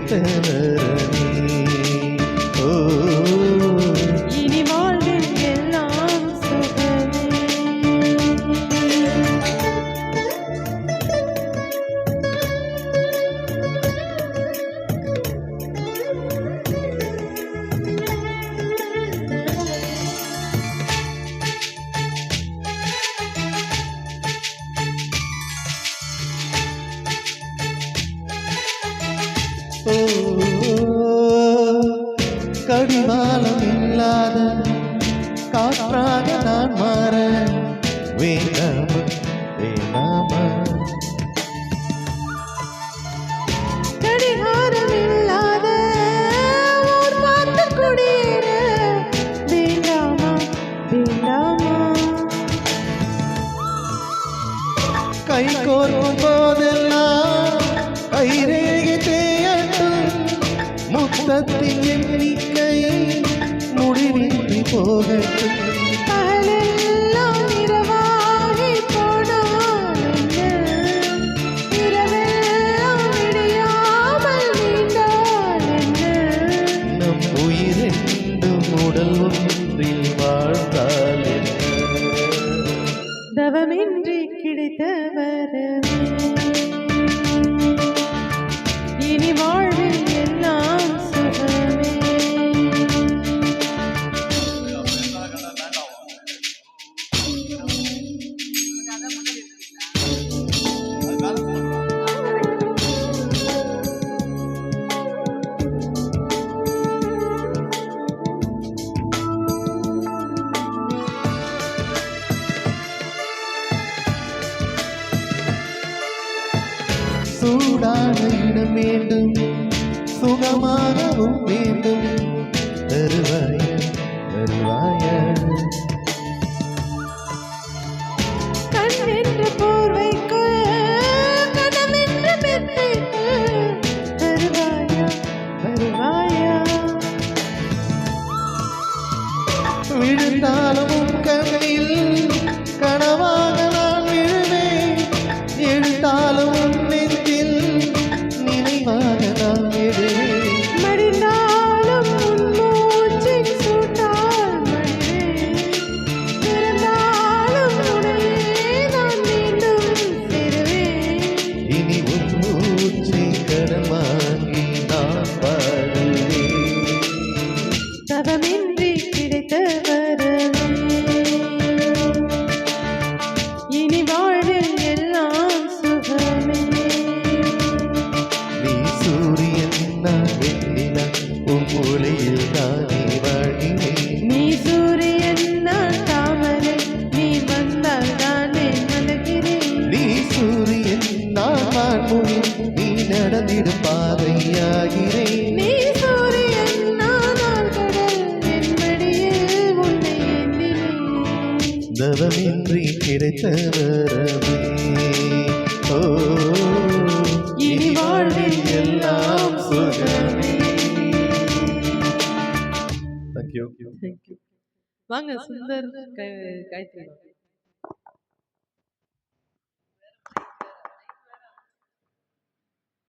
கிடைத்த வரமே. ஓ இனி வாழ்வில் எல்லாம் சுகமே. கடிவாளம் இல்லாத காற்றாக நான் மாற வேண்டாம வேண்டாம. கடிகாரம் இல்லாத ஊர் பார்த்து குடியேற வேண்டாமா வேண்டாமா. கை கோர்க்கும் போதெல்லாம் கைரேகை தேயட்டும், முத்தத்தின் எண்ணிக்கை முடிவின்றி போகட்டும். பகலெல்லாம் இரவாகி போனால் என்ன, இரவெல்லாம் விடியாமல் நீண்டால் என்ன. நம் உயிரெண்டும் உடல் ஒன்றில் வாழ்ந்தால் என்ன. தவமின்றி கிடைத்த வரமே. இனி வாழ்வில் எல்லாம் சுகமே. சூடான இடம் வேண்டும், சுகமாகவும் வேண்டும். தருவாய தருவாய. கண் என்ற போர்வைக்கு கணம் என்ற மெத்தைக்கு வருவாயா வருவாயா. விழுந்தாலும் கண்ணில் கனவாக நான் விழுவேன், எழுந்தாலும் நெஞ்சில் நினைவாக நான் விடுவேன். மடிந்தாலும் உன் மூச்சின் சூட்டால் மடிவேன், பிறந்தாலும் உன்னையே நான் மீண்டும் பெறுவேன். இனி உன் மூச்சை கடன் வாங்கி நான் பாடுவேன். தவமின்றி கிடைத்த வரமே. இனி வாழ்வில் எல்லாம் சுகமே. நீ சூரியன் நான் வெண்ணிலா, உன் மூலையில் தானே வாழ்கிறேன். நீ சூரியன் நான் தாமரை, நீ வந்தால் தானே மலர்கிறேன். நீ சூரியன் நான் வான்மொழி, நீ நடந்திடும் பாதையாகிறேன். நீ சூரியன் நானால் கடல், என் மடியில் உன்னை ஏந்தினேன். தவமின்றி கிடைத்த வரமே. ஓ இனி வாழ்வில் எல்லாம் சுகமே. Thank you. வாங்க சுந்தர் காயத்ரி.